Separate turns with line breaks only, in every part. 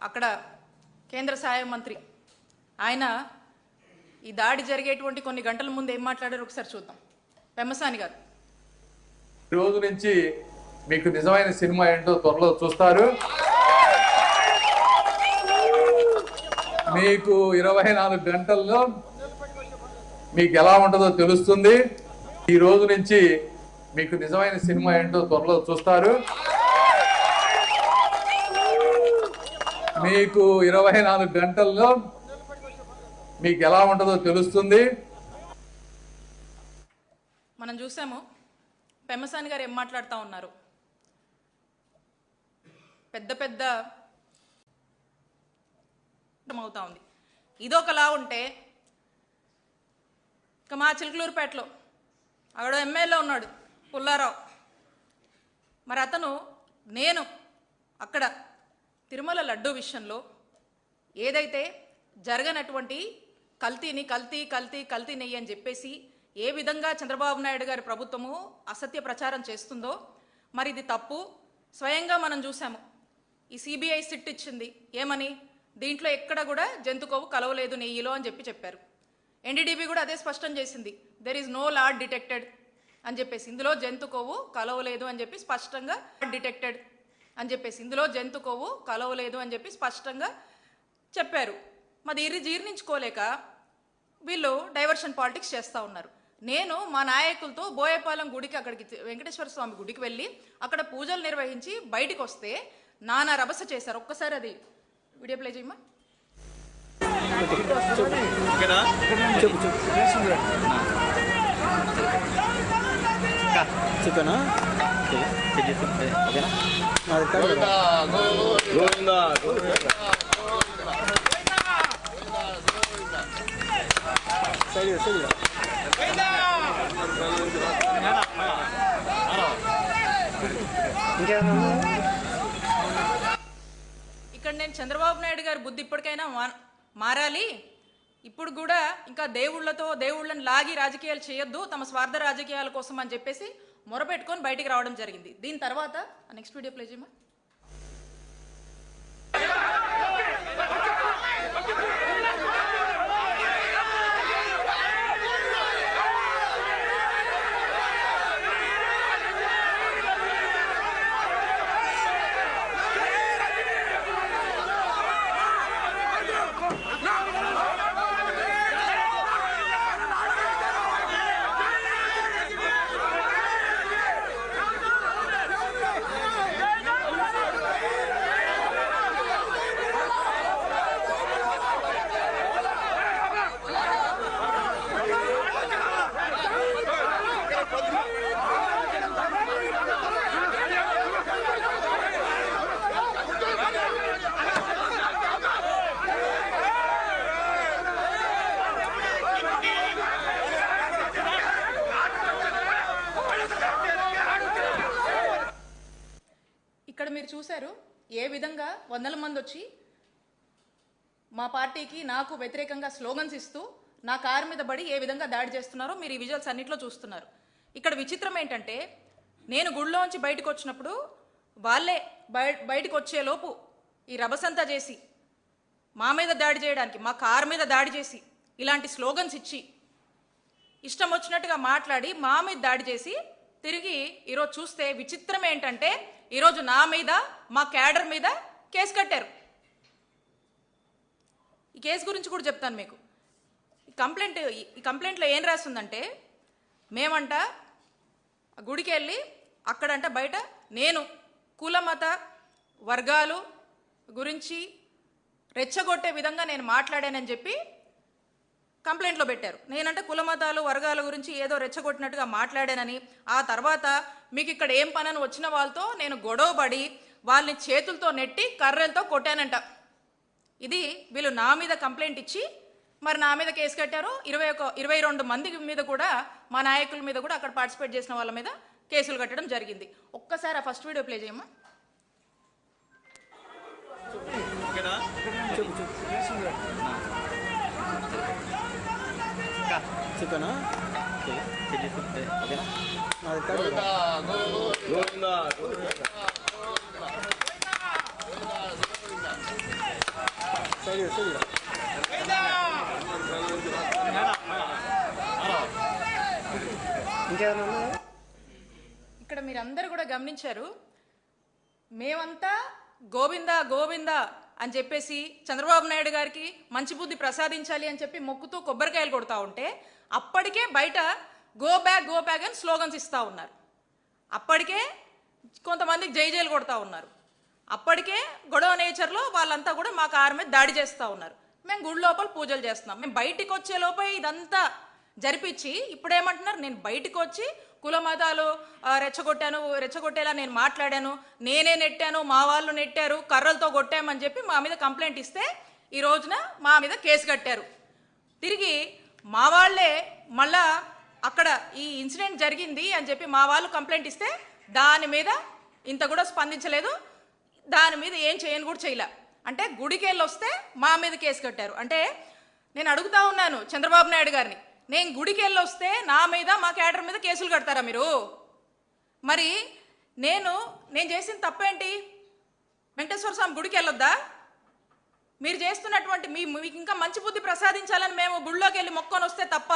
అక్కడ కేంద్ర సహాయ మంత్రి ఆయన ఈ దాడి జరిగేటువంటి కొన్ని గంటల ముందు ఏం మాట్లాడారు ఒకసారి చూద్దాం. పెమ్మసాని గారు,
ఈ రోజు నుంచి మీకు నిజమైన సినిమా ఏంటో త్వరలో చూస్తారు. మీకు 24 గంటల్లో మీకు ఎలా ఉంటుందో తెలుస్తుంది. ఈ రోజు నుంచి మీకు నిజమైన సినిమా ఏంటో త్వరలో చూస్తారు. మీకు 24 గంటల్లో మీకు ఎలా ఉంటుందో తెలుస్తుంది.
మనం చూసాము పెమ్మసాని గారు ఏం మాట్లాడుతూ ఉన్నారు. పెద్ద పెద్ద అవుతా ఉంది. ఇదొకలా ఉంటే ఇక మా చిలుకలూరుపేటలో అక్కడ ఎమ్మెల్యే ఉన్నాడు పుల్లారావు. మరి అతను నేను అక్కడ తిరుమల లడ్డూ విషయంలో ఏదైతే జరగనటువంటి కల్తీ నెయ్యి అని చెప్పేసి ఏ విధంగా చంద్రబాబు నాయుడు గారి ప్రభుత్వము అసత్య ప్రచారం చేస్తుందో మరి ఇది తప్పు. స్వయంగా మనం చూసాము. ఈ సిబిఐ సిట్ ఇచ్చింది ఏమని, దీంట్లో ఎక్కడ కూడా జంతు కొవ్వు కలవలేదు నెయ్యిలో అని చెప్పారు. ఎన్డీడీబీ కూడా అదే స్పష్టం చేసింది, there is no load detected అని చెప్పేసి, ఇందులో జంతు కొవ్వు కలవలేదు అని చెప్పి స్పష్టంగా డిటెక్టెడ్ అని చెప్పేసి, ఇందులో జంతు కొవ్వు కలవలేదు అని చెప్పి స్పష్టంగా చెప్పారు. మరి ఇది జీర్ణించుకోలేక వీళ్ళు డైవర్షన్ పాలిటిక్స్ చేస్తూ ఉన్నారు. నేను మా నాయకులతో బోయపాలెం గుడికి, అక్కడికి వెంకటేశ్వర స్వామి గుడికి వెళ్ళి అక్కడ పూజలు నిర్వహించి బయటికి వస్తే నానా రభస చేశారు. ఒక్కసారి అది వీడియో ప్లే చేయమ్మా. ఇక్కడ నేను చంద్రబాబు నాయుడు గారి బుద్ధి ఇప్పటికైనా మారాలి. ఇప్పుడు కూడా ఇంకా దేవుళ్ళని లాగి రాజకీయాలు చేయొద్దు, తమ స్వార్థ రాజకీయాల కోసం అని చెప్పేసి మొరపెట్టుకొని బయటికి రావడం జరిగింది. దీని తర్వాత నెక్స్ట్ వీడియో ప్లే చేయమా. ఇక్కడ మీరు చూశారు ఏ విధంగా వందల మంది వచ్చి మా పార్టీకి నాకు వ్యతిరేకంగా స్లోగన్స్ ఇస్తూ నా కారు మీద పడి ఏ విధంగా దాడి చేస్తున్నారో మీరు ఈ విజువల్స్ అన్నింటిలో చూస్తున్నారు. ఇక్కడ విచిత్రం ఏంటంటే నేను గుడిలోంచి బయటకు వచ్చినప్పుడు వాళ్ళే బయటకు వచ్చేలోపు ఈ రభసంతా చేసి మా మీద దాడి చేయడానికి, మా కారు మీద దాడి చేసి ఇలాంటి స్లోగన్స్ ఇచ్చి ఇష్టం వచ్చినట్టుగా మాట్లాడి మా మీద దాడి చేసి తిరిగి ఈరోజు చూస్తే విచిత్రం ఏంటంటే ఈరోజు నా మీద, మా క్యాడర్ మీద కేసు కట్టారు. ఈ కేసు గురించి కూడా చెప్తాను మీకు. ఈ కంప్లైంట్లో ఏం రాస్తుందంటే మేమంట గుడికి వెళ్ళి అక్కడంట బయట నేను కుల మత వర్గాలు గురించి రెచ్చగొట్టే విధంగా నేను మాట్లాడానని చెప్పి కంప్లైంట్లో పెట్టారు. నేనంటే కుల మతాలు వర్గాల గురించి ఏదో రెచ్చగొట్టినట్టుగా మాట్లాడానని, ఆ తర్వాత మీకు ఇక్కడ ఏం పనని వచ్చిన వాళ్ళతో నేను గొడవపడి వాళ్ళని చేతులతో నెట్టి కర్రలతో కొట్టానంట. ఇది వీళ్ళు నా మీద కంప్లైంట్ ఇచ్చి మరి నా మీద కేసు కట్టారు. 22 మంది మీద కూడా, మా నాయకుల మీద కూడా, అక్కడ పార్టిసిపేట్ చేసిన వాళ్ళ మీద కేసులు కట్టడం జరిగింది. ఒక్కసారి ఆ ఫస్ట్ వీడియో ప్లే చేయమ్మా.
చికెనా ఓకేనా
ఇక్కడ మీరందరూ కూడా గమనించారు, మేమంతా గోవిందా గోవిందా అని చెప్పేసి చంద్రబాబు నాయుడు గారికి మంచి బుద్ధి ప్రసాదించాలి అని చెప్పి మొక్కుతూ కొబ్బరికాయలు కొడతా ఉంటే అప్పటికే బయట గో బ్యాక్ అని స్లోగన్స్ ఇస్తూ ఉన్నారు. అప్పటికే కొంతమందికి జైలు కొడతా ఉన్నారు. అప్పటికే గొడవ నేచర్లో వాళ్ళంతా కూడా మా కారు మీద దాడి చేస్తూ ఉన్నారు. మేము గుడి లోపల పూజలు చేస్తున్నాం. మేము బయటికి వచ్చే లోపే ఇదంతా జరిపించి ఇప్పుడేమంటున్నారు, నేను బయటికి వచ్చి కుల మతాలు రెచ్చగొట్టేలా నేను మాట్లాడాను, నేనే నెట్టాను, మా వాళ్ళు నెట్టారు, కర్రలతో కొట్టామని చెప్పి మా మీద కంప్లైంట్ ఇస్తే ఈ రోజున మా మీద కేసు కట్టారు. తిరిగి మా వాళ్ళే మళ్ళా అక్కడ ఈ ఇన్సిడెంట్ జరిగింది అని చెప్పి మా వాళ్ళు కంప్లైంట్ ఇస్తే దాని మీద ఇంత కూడా స్పందించలేదు, దాని మీద ఏం చేయని కూడా చేయలే. అంటే గుడికి వెళ్ళి వస్తే మా మీద కేసు కట్టారు. అంటే నేను అడుగుతా ఉన్నాను చంద్రబాబు నాయుడు గారిని, నేను గుడికి వెళ్ళి వస్తే నా మీద మా క్యాడర్ మీద కేసులు కడతారా మీరు? మరి నేను చేసిన తప్పేంటి? వెంకటేశ్వర స్వామి గుడికి వెళ్ళొద్దా? మీరు చేస్తున్నటువంటి మీకు ఇంకా మంచి బుద్ధి ప్రసాదించాలని మేము గుడిలోకి వెళ్ళి మొక్కొని వస్తే తప్ప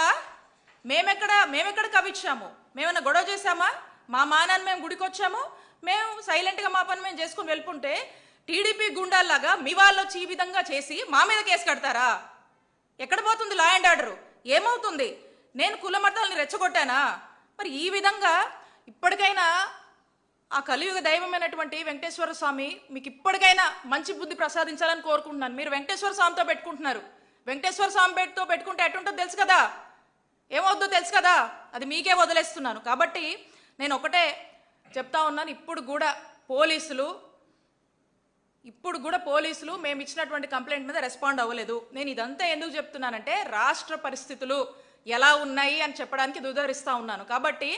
మేమెక్కడ కవిచ్చాము? మేమన్నా గొడవ చేశామా? మా మానాన్ని మేము గుడికి వచ్చాము, మేము సైలెంట్గా మా పని మేము చేసుకుని వెళ్ళుకుంటే టీడీపీ గుండాల్లాగా మీ వాళ్ళు వచ్చి ఈ విధంగా చేసి మా మీద కేసు కడతారా? ఎక్కడ పోతుంది లా అండ్ ఆర్డర్? ఏమవుతుంది? నేను కుల మతాలని రెచ్చగొట్టానా? మరి ఈ విధంగా ఇప్పటికైనా ఆ కలియుగ దైవమైనటువంటి వెంకటేశ్వర స్వామి మీకు ఇప్పటికైనా మంచి బుద్ధి ప్రసాదించాలని కోరుకుంటున్నాను. మీరు వెంకటేశ్వర స్వామితో పెట్టుకుంటున్నారు. వెంకటేశ్వర స్వామి పెట్టుకుంటే ఎటుంటుందో తెలుసు కదా, ఏమవుద్దో తెలుసు కదా, అది మీకే వదిలేస్తున్నాను. కాబట్టి నేను ఒకటే చెప్తా ఉన్నాను, ఇప్పుడు కూడా పోలీసులు మేము ఇచ్చినటువంటి కంప్లైంట్ మీద రెస్పాండ్ అవ్వలేదు. నేను ఇదంతా ఎందుకు చెప్తున్నానంటే రాష్ట్ర పరిస్థితులు ఎలా ఉన్నాయి అని చెప్పడానికి ఉదహరిస్తూ ఉన్నాను. కాబట్టి